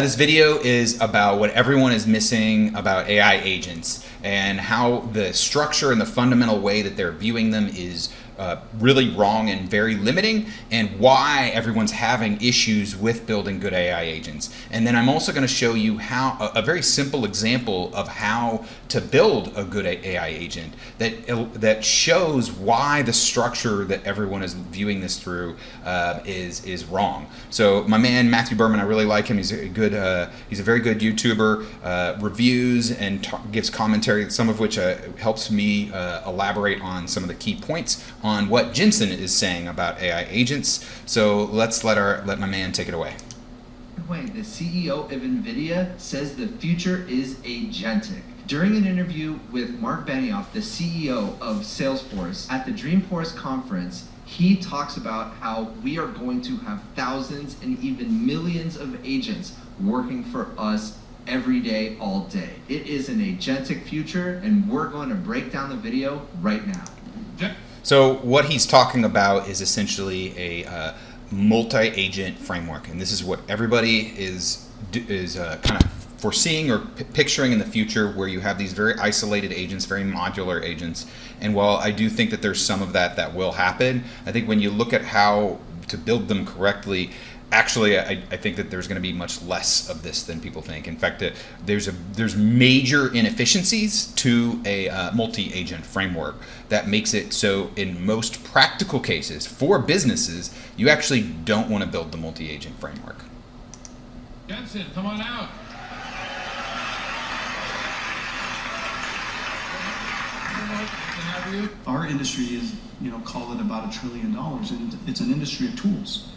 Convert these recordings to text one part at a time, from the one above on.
This video is about what everyone is missing about AI agents and how the structure and the fundamental way that they're viewing them is really wrong and very limiting, and why everyone's having issues with building good AI agents. And then I'm also going to show you how a very simple example of how to build a good AI agent that shows why the structure that everyone is viewing this through is wrong. So my man Matthew Berman, I really like him. He's a very good YouTuber, reviews and gives commentary, some of which helps me elaborate on some of the key points on what Jensen is saying about AI agents. So let's let my man take it away. The CEO of NVIDIA says the future is agentic. During an interview with Mark Benioff, the CEO of Salesforce, at the Dreamforce conference, he talks about how we are going to have thousands and even millions of agents working for us every day, all day. It is an agentic future, and we're going to break down the video right now. So what he's talking about is essentially a multi-agent framework, and this is what everybody is kind of foreseeing or picturing in the future, where you have these very isolated agents, very modular agents. And while I do think that there's some of that will happen, I think when you look at how to build them correctly, actually, I think that there's going to be much less of this than people think. In fact, there's major inefficiencies to a multi-agent framework that makes it so in most practical cases for businesses, you actually don't want to build the multi-agent framework. Jensen, come on out. Our industry is, call it about $1 trillion, and it's an industry of tools.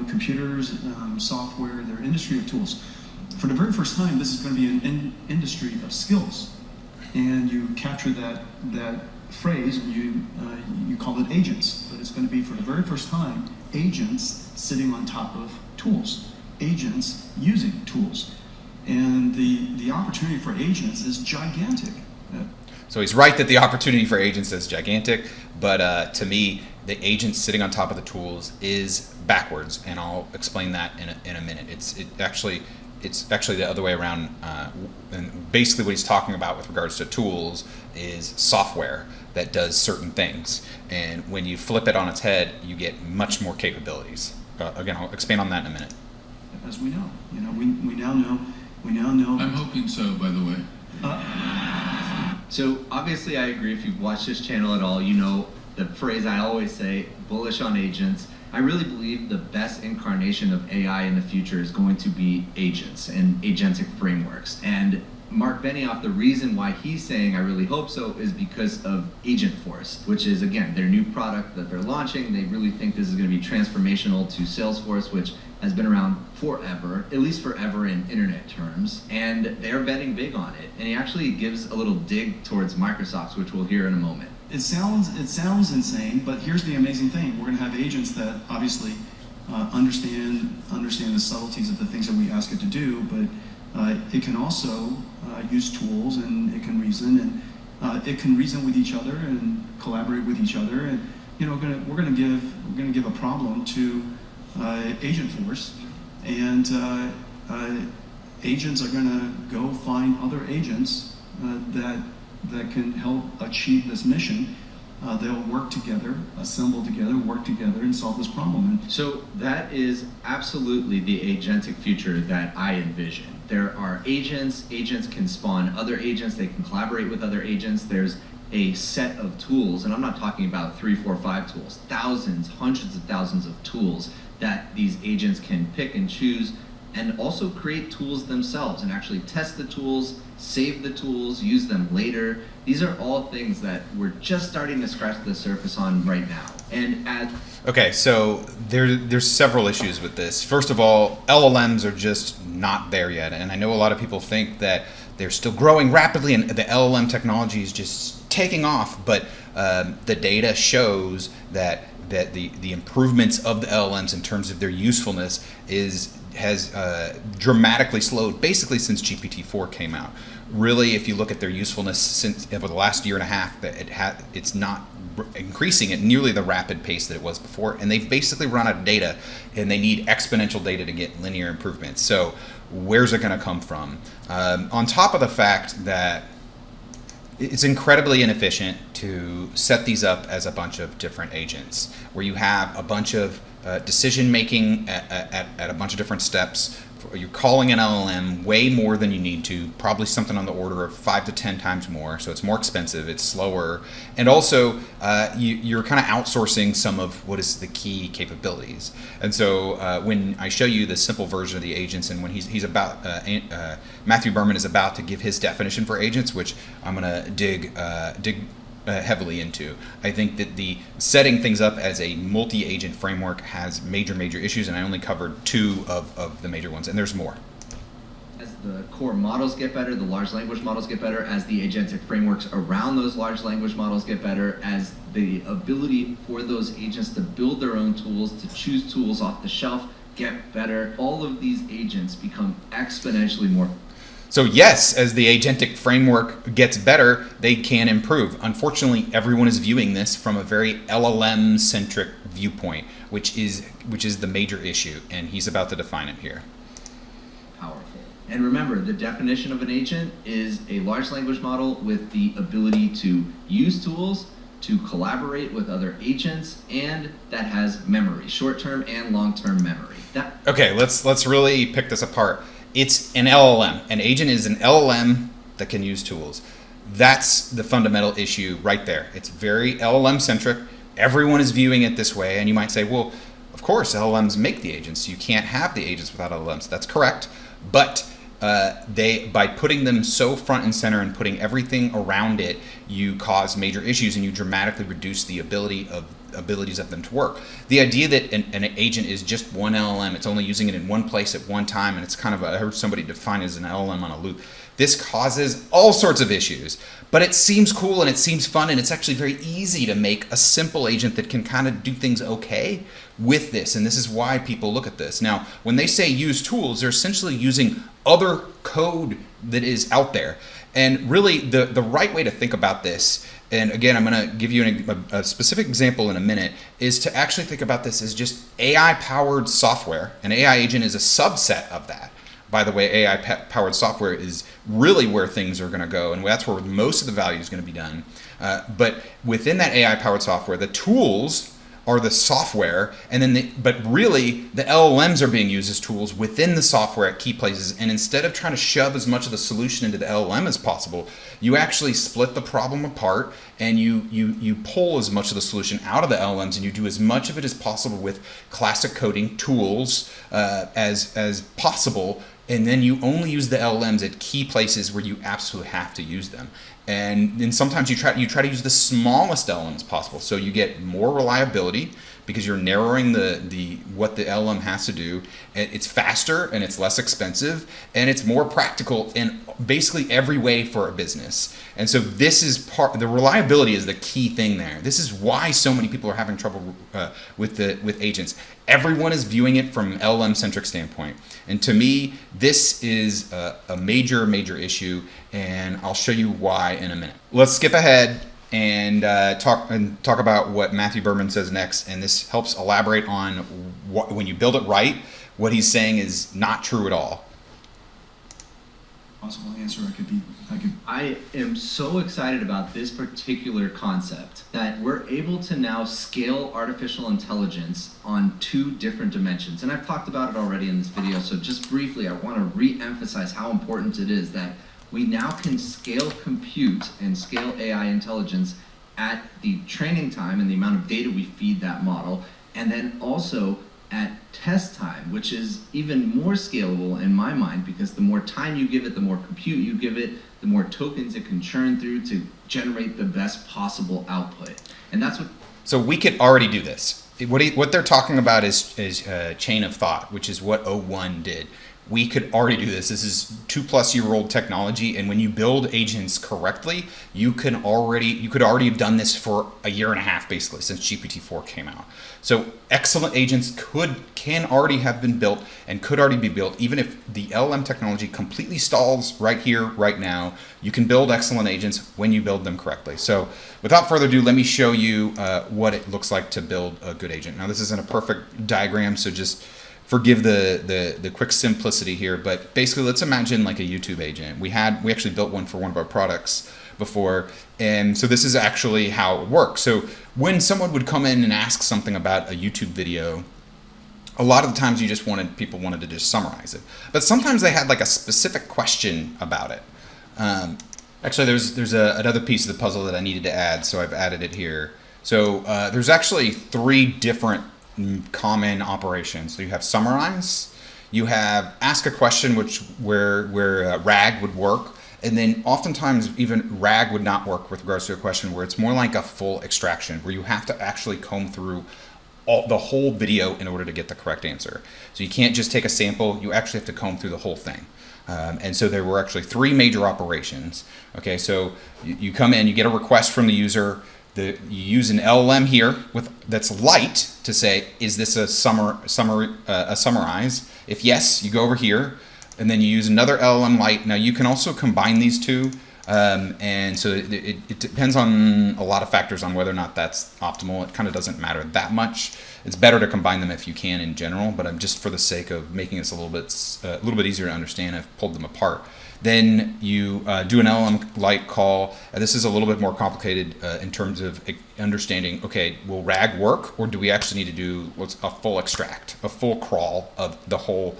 Computers, software, they're industry of tools. For the very first time, this is going to be an industry of skills. And you capture that phrase and you call it agents. But it's going to be, for the very first time, agents sitting on top of tools. Agents using tools. And the opportunity for agents is gigantic. So he's right that the opportunity for agents is gigantic, but to me, the agents sitting on top of the tools is backwards, and I'll explain that in a minute. It's actually the other way around, and basically what he's talking about with regards to tools is software that does certain things, and when you flip it on its head, you get much more capabilities. Again, I'll expand on that in a minute. As we know, we now know. I'm hoping so, by the way. So obviously I agree. If you've watched this channel at all, you know the phrase I always say, bullish on agents. I really believe the best incarnation of AI in the future is going to be agents and agentic frameworks. And Mark Benioff, the reason why he's saying I really hope so is because of Agent Force, which is, again, their new product that they're launching. They really think this is going to be transformational to Salesforce, which has been around forever, at least forever in internet terms, and they're betting big on it. And he actually gives a little dig towards Microsoft, which we'll hear in a moment. It sounds insane, but here's the amazing thing. We're going to have agents that obviously understand the subtleties of the things that we ask it to do, but it can also use tools, and it can reason, and it can reason with each other and collaborate with each other. And we're going to give a problem to Agent Force, and agents are going to go find other agents that can help achieve this mission. They'll work together, assemble together, work together, and solve this problem. So that is absolutely the agentic future that I envision. There are agents can spawn other agents, they can collaborate with other agents. There's a set of tools, and I'm not talking about 3, 4, 5 tools, thousands, hundreds of thousands of tools that these agents can pick and choose, and also create tools themselves and actually test the tools, save the tools, use them later. These are all things that we're just starting to scratch the surface on right now. And okay, so there's several issues with this. First of all, LLMs are just not there yet, and I know a lot of people think that they're still growing rapidly and the LLM technology is just taking off, but the data shows that the improvements of the LLMs in terms of their usefulness has dramatically slowed basically since GPT-4 came out. Really, if you look at their usefulness since over the last year and a half, that it's not increasing at nearly the rapid pace that it was before, and they've basically run out of data, and they need exponential data to get linear improvements. So where's it going to come from? On top of the fact that it's incredibly inefficient to set these up as a bunch of different agents, where you have a bunch of decision making at a bunch of different steps. You're calling an LLM way more than you need to, probably something on the order of 5 to 10 times more. So it's more expensive, it's slower, and also you're kind of outsourcing some of what is the key capabilities. And so when I show you the simple version of the agents, and when he's about Matthew Berman is about to give his definition for agents, which I'm going to dig heavily into. I think that the setting things up as a multi-agent framework has major issues, and I only covered 2 of the major ones, and there's more. As the core models get better, the large language models get better, as the agentic frameworks around those large language models get better, as the ability for those agents to build their own tools, to choose tools off the shelf, get better, all of these agents become exponentially more. So yes, as the agentic framework gets better, they can improve. Unfortunately, everyone is viewing this from a very LLM-centric viewpoint, which is the major issue, and he's about to define it here. Powerful. And remember, the definition of an agent is a large language model with the ability to use tools, to collaborate with other agents, and that has memory, short-term and long-term memory. Okay, let's really pick this apart. It's an LLM. An agent is an LLM that can use tools. That's the fundamental issue right there. It's very LLM-centric. Everyone is viewing it this way, and you might say, well, of course, LLMs make the agents. You can't have the agents without LLMs. That's correct, but by putting them so front and center and putting everything around it, you cause major issues, and you dramatically reduce the abilities of them to work. The idea that an agent is just one LLM, it's only using it in one place at one time, and it's kind of I heard somebody define it as an LLM on a loop. This causes all sorts of issues, but it seems cool and it seems fun, and it's actually very easy to make a simple agent that can kind of do things okay with this, and this is why people look at this. Now, when they say use tools, they're essentially using other code that is out there. And really, the right way to think about this, and again, I'm going to give you a specific example in a minute, is to actually think about this as just AI-powered software. An AI agent is a subset of that. By the way, AI-powered software is really where things are going to go, and that's where most of the value is going to be done. But within that AI-powered software, the tools are the software, and then but really the LLMs are being used as tools within the software at key places. And instead of trying to shove as much of the solution into the LLM as possible, you actually split the problem apart, and you pull as much of the solution out of the LLMs, and you do as much of it as possible with classic coding tools as possible. And then you only use the LLMs at key places where you absolutely have to use them. And then sometimes you try to use the smallest LLMs possible, so you get more reliability because you're narrowing what the LLM has to do. It's faster and it's less expensive and it's more practical in basically every way for a business. And so this is the reliability is the key thing there. This is why so many people are having trouble with agents. Everyone is viewing it from an LLM-centric standpoint. And to me, this is a major issue, and I'll show you why in a minute. Let's skip ahead and talk about what Matthew Berman says next, and this helps elaborate on when you build it right, what he's saying is not true at all. Possible answer I am so excited about this particular concept that we're able to now scale artificial intelligence on 2 different dimensions. And I've talked about it already in this video, so just briefly, I want to re-emphasize how important it is that we now can scale compute and scale AI intelligence at the training time and the amount of data we feed that model, and then also at test time, which is even more scalable in my mind, because the more time you give it, the more compute you give it, the more tokens it can churn through to generate the best possible output. And that's what... So we could already do this. What they're talking about is chain of thought, which is what O1 did. we could already do this. This is 2+ year old technology, and when you build agents correctly, you could already have done this for a year and a half, basically, since GPT-4 came out. So excellent agents can already have been built and could already be built, even if the LLM technology completely stalls right here, right now. You can build excellent agents when you build them correctly. So without further ado, let me show you what it looks like to build a good agent. Now, this isn't a perfect diagram, so just forgive the quick simplicity here, but basically let's imagine like a YouTube agent. We actually built one for one of our products before, and so this is actually how it works. So when someone would come in and ask something about a YouTube video, a lot of the times people wanted to just summarize it, but sometimes they had like a specific question about it. Actually, there's another piece of the puzzle that I needed to add, so I've added it here. So there's actually 3 different common operations. So you have summarize, you have ask a question, where RAG would work, and then oftentimes even RAG would not work with regards to a question, where it's more like a full extraction, where you have to actually comb through the whole video in order to get the correct answer. So you can't just take a sample, you actually have to comb through the whole thing. And so there were actually 3 major operations. Okay, so you come in, you get a request from the user. You use an LLM here that's light to say, is this a summarize? If yes, you go over here, and then you use another LLM light. Now you can also combine these two, and so it depends on a lot of factors on whether or not that's optimal. It kind of doesn't matter that much. It's better to combine them if you can in general, but I'm just for the sake of making this a little bit easier to understand, I've pulled them apart. Then you do an LLM light call. This is a little bit more complicated in terms of understanding, okay, will RAG work, or do we actually need to do a full extract, a full crawl of the whole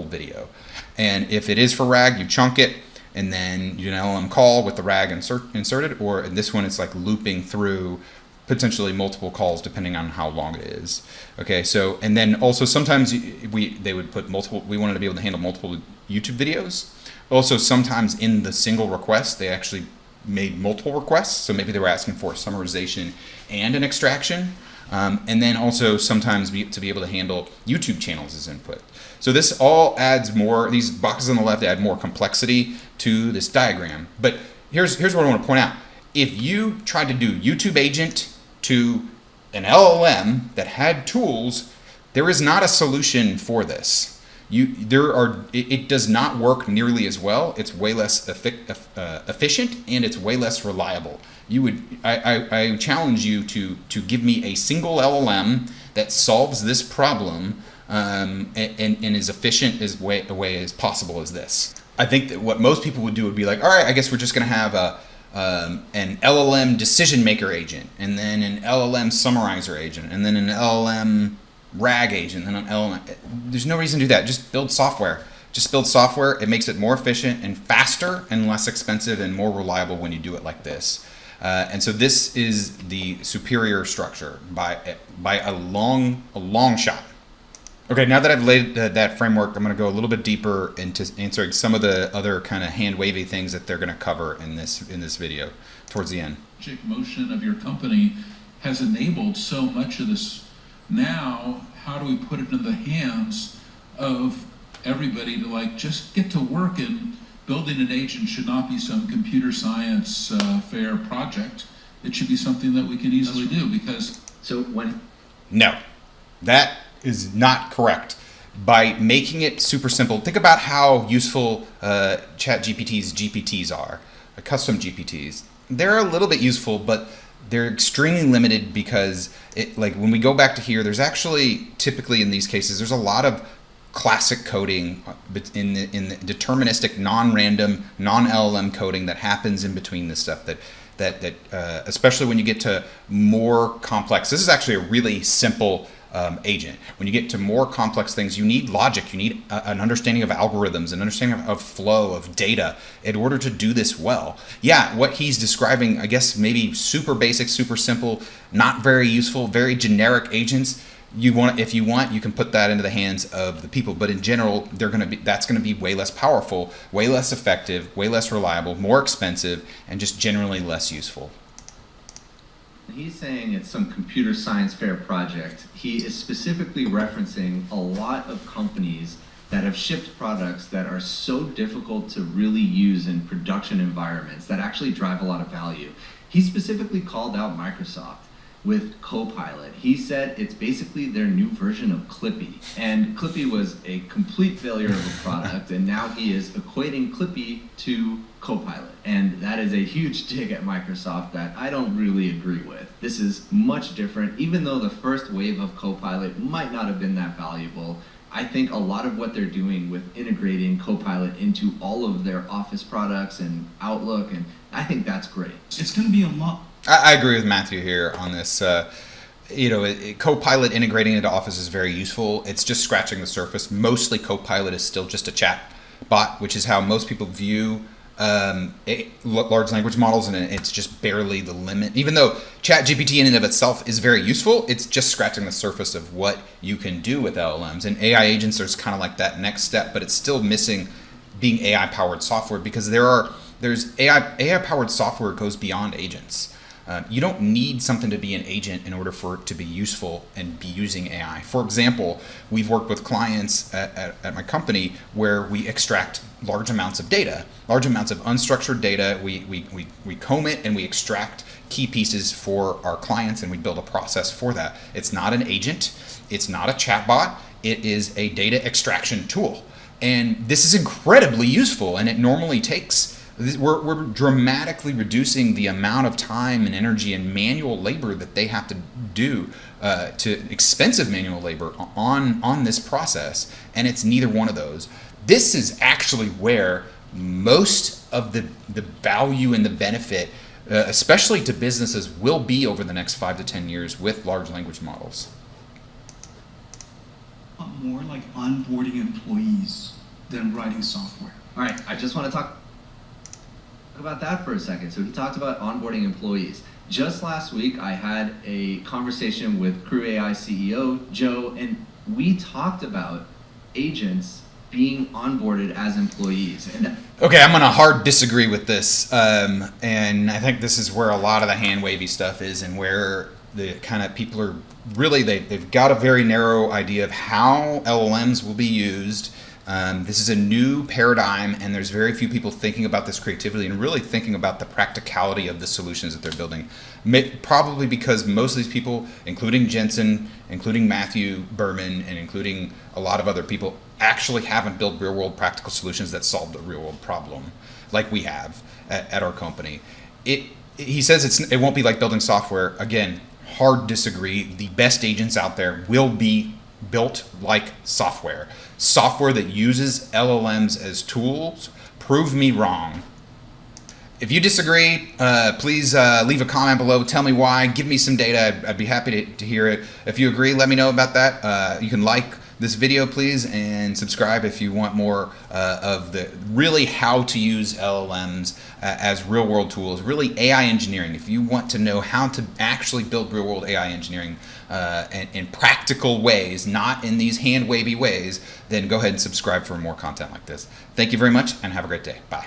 video? And if it is for RAG, you chunk it, and then you do an LLM call with the RAG inserted, or in this one it's like looping through potentially multiple calls depending on how long it is. Okay, so, and then also sometimes they would put multiple, we wanted to be able to handle multiple YouTube videos. Also, sometimes in the single request, they actually made multiple requests. So maybe they were asking for a summarization and an extraction. And then also sometimes to be able to handle YouTube channels as input. So this all adds more, these boxes on the left add more complexity to this diagram. But here's what I want to point out. If you tried to do YouTube agent to an LLM that had tools, there is not a solution for this. It does not work nearly as well. It's way less efficient, and it's way less reliable. I challenge you to give me a single LLM that solves this problem and as efficient as way as possible as this. I think that what most people would do would be like, all right, I guess we're just going to have an LLM decision maker agent, and then an LLM summarizer agent, and then an LLM RAG agent, and an LLM. There's no reason to do that. Just build software. Just build software. It makes it more efficient and faster and less expensive and more reliable when you do it like this. And so this is the superior structure by a long shot. Okay, now that I've laid that framework, I'm going to go a little bit deeper into answering some of the other kind of hand-wavy things that they're going to cover in this video towards the end. Motion of your company has enabled so much of this. Now, how do we put it in the hands of everybody to just get to work? And building an agent should not be some computer science fair project. It should be something that we can easily do because... No, that is not correct. By making it super simple, think about how useful ChatGPT's GPTs are, custom GPTs. They're a little bit useful, but they're extremely limited because when we go back to here, there's actually typically in these cases, there's a lot of classic coding in the deterministic, non-random, non-LLM coding that happens in between this stuff that especially when you get to more complex. This is actually a really simple agent. When you get to more complex things, you need logic, you need an understanding of algorithms, an understanding of flow, of data in order to do this well. Yeah, what he's describing, I guess maybe super basic, super simple, not very useful, very generic agents. If you want, you can put that into the hands of the people, but in general, that's going to be way less powerful, way less effective, way less reliable, more expensive, and just generally less useful. He's saying it's some computer science fair project. He is specifically referencing a lot of companies that have shipped products that are so difficult to really use in production environments that actually drive a lot of value. He specifically called out Microsoft with CoPilot. He said it's basically their new version of Clippy. And Clippy was a complete failure of a product, and now he is equating Clippy to CoPilot. And that is a huge dig at Microsoft that I don't really agree with. This is much different. Even though the first wave of CoPilot might not have been that valuable, I think a lot of what they're doing with integrating CoPilot into all of their Office products and Outlook, and I think that's great. It's going to be a lot. I agree with Matthew here on this. Copilot integrating into Office is very useful. It's just scratching the surface. Mostly Copilot is still just a chat bot, which is how most people view large language models, and it's just barely the limit. Even though ChatGPT in and of itself is very useful, it's just scratching the surface of what you can do with LLMs. And AI agents are kind of like that next step, but it's still missing being AI-powered software, because there's AI-powered software goes beyond agents. You don't need something to be an agent in order for it to be useful and be using AI. For example, we've worked with clients at my company where we extract large amounts of data, large amounts of unstructured data. We comb it and we extract key pieces for our clients, and we build a process for that. It's not an agent. It's not a chatbot. It is a data extraction tool. And this is incredibly useful, and it normally takes... We're dramatically reducing the amount of time and energy and manual labor that they have to do, to expensive manual labor on this process, and it's neither one of those. This is actually where most of the value and the benefit, especially to businesses, will be over the next 5 to 10 years with large language models. More like onboarding employees than writing software. All right, I just want to talk about that for a second. So he talked about onboarding employees. Just last week, I had a conversation with Crew AI CEO Joe, and we talked about agents being onboarded as employees. And okay, I'm gonna hard disagree with this, and I think this is where a lot of the hand wavy stuff is, and where the kind of people are really they've got a very narrow idea of how LLMs will be used. This is a new paradigm, and there's very few people thinking about this creatively and really thinking about the practicality of the solutions that they're building. Probably because most of these people, including Jensen, including Matthew Berman, and including a lot of other people, actually haven't built real-world practical solutions that solved a real-world problem like we have at our company. He says it won't be like building software. Again, hard disagree. The best agents out there will be built like software. Software that uses LLMs as tools. Prove me wrong. If you disagree, please leave a comment below. Tell me why. Give me some data. I'd be happy to hear it. If you agree, let me know about that. You can like this video, please, and subscribe if you want more of the really how to use LLMs as real-world tools, really AI engineering. If you want to know how to actually build real-world AI engineering in practical ways, not in these hand-wavy ways, then go ahead and subscribe for more content like this. Thank you very much, and have a great day. Bye.